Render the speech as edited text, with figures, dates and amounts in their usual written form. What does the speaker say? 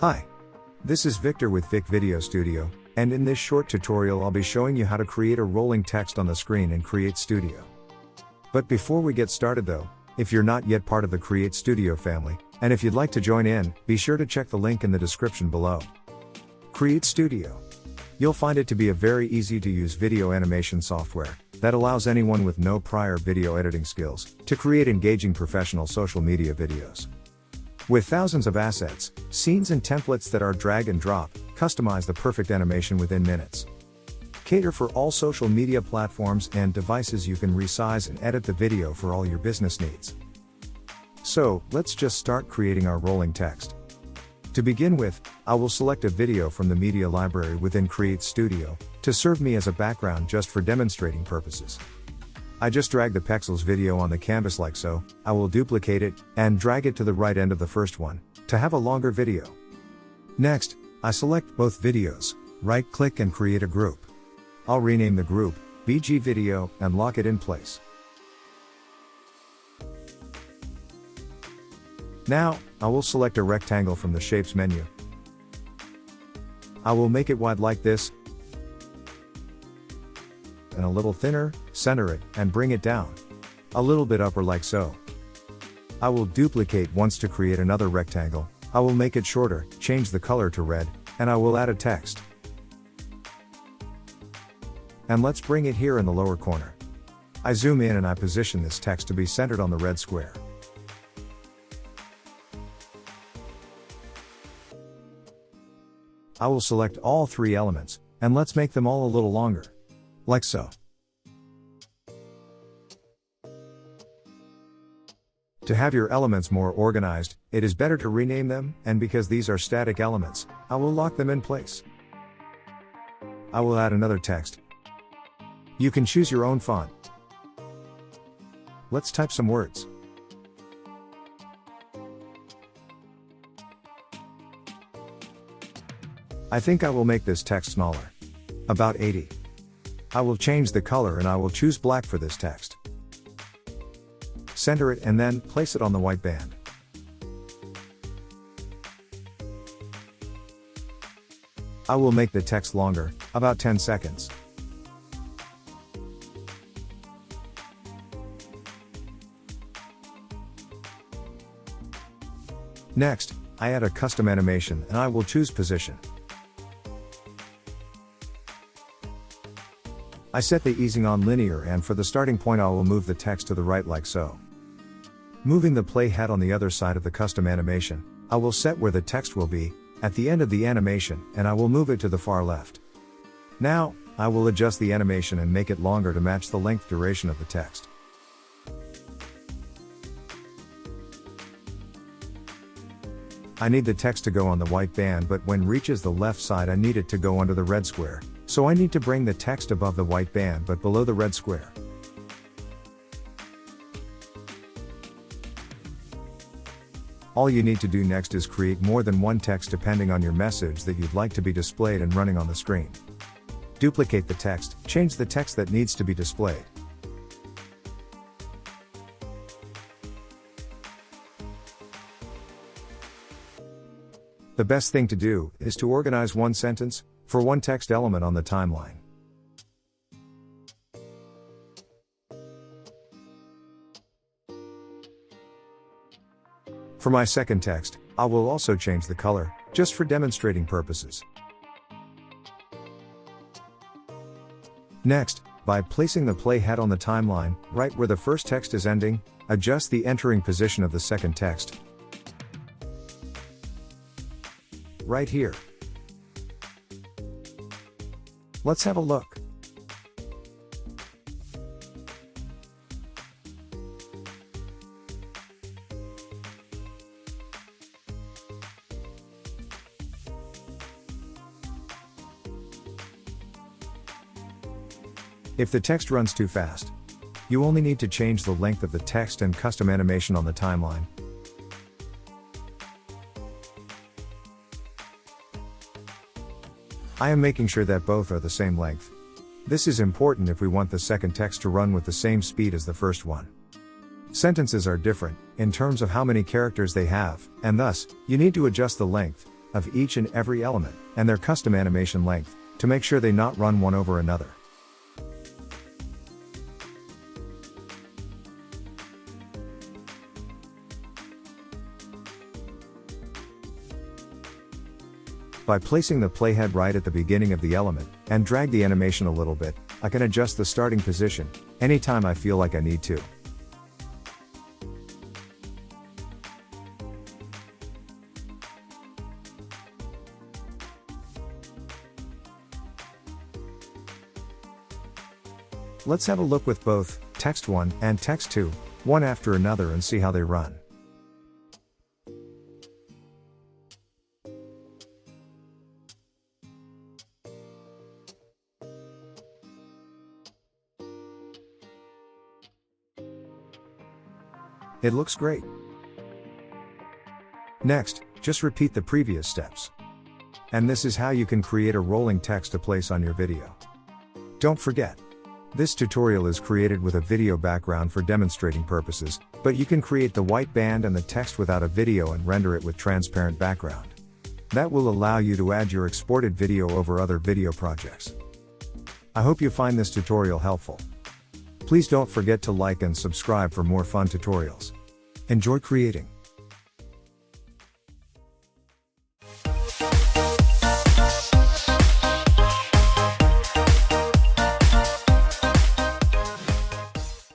Hi, this is Victor with Vic Video Studio, and in this short tutorial I'll be showing you how to create a rolling text on the screen in CreateStudio. But before we get started though, if you're not yet part of the CreateStudio family, and if you'd like to join in, be sure to check the link in the description below. CreateStudio. You'll find it to be a very easy to use video animation software that allows anyone with no prior video editing skills to create engaging professional social media videos. With thousands of assets, scenes and templates that are drag and drop, customize the perfect animation within minutes. Cater for all social media platforms and devices. You can resize and edit the video for all your business needs. So, let's just start creating our rolling text. To begin with, I will select a video from the media library within CreateStudio to serve me as a background just for demonstrating purposes. I just drag the Pexels video on the canvas like so. I will duplicate it and drag it to the right end of the first one to have a longer video. Next, I select both videos, right-click and create a group. I'll rename the group BG Video and lock it in place. Now, I will select a rectangle from the Shapes menu. I will make it wide like this, and a little thinner, center it, and bring it down a little bit upper like so. I will duplicate once to create another rectangle. I will make it shorter, change the color to red, and I will add a text. And let's bring it here in the lower corner. I zoom in and I position this text to be centered on the red square. I will select all three elements, and let's make them all a little longer. Like so. To have your elements more organized, it is better to rename them, and because these are static elements, I will lock them in place. I will add another text. You can choose your own font. Let's type some words. I think I will make this text smaller. About 80. I will change the color and I will choose black for this text. Center it and then place it on the white band. I will make the text longer, about 10 seconds. Next, I add a custom animation and I will choose position. I set the easing on linear, and for the starting point I will move the text to the right like so. Moving the playhead on the other side of the custom animation, I will set where the text will be at the end of the animation, and I will move it to the far left. Now, I will adjust the animation and make it longer to match the length duration of the text. I need the text to go on the white band, but when reaches the left side I need it to go under the red square. So I need to bring the text above the white band but below the red square. All you need to do next is create more than one text depending on your message that you'd like to be displayed and running on the screen. Duplicate the text, change the text that needs to be displayed. The best thing to do is to organize one sentence for one text element on the timeline. For my second text, I will also change the color, just for demonstrating purposes. Next, by placing the playhead on the timeline, right where the first text is ending, adjust the entering position of the second text. Right here. Let's have a look. If the text runs too fast, you only need to change the length of the text and custom animation on the timeline. I am making sure that both are the same length. This is important if we want the second text to run with the same speed as the first one. Sentences are different in terms of how many characters they have, and thus, you need to adjust the length of each and every element, and their custom animation length, to make sure they not run one over another. By placing the playhead right at the beginning of the element, and drag the animation a little bit, I can adjust the starting position, anytime I feel like I need to. Let's have a look with both text 1 and text 2, one after another, and see how they run. It looks great. Next, just repeat the previous steps. And this is how you can create a rolling text to place on your video. Don't forget, this tutorial is created with a video background for demonstrating purposes, but you can create the white band and the text without a video and render it with transparent background. That will allow you to add your exported video over other video projects. I hope you find this tutorial helpful. Please don't forget to like and subscribe for more fun tutorials. Enjoy creating.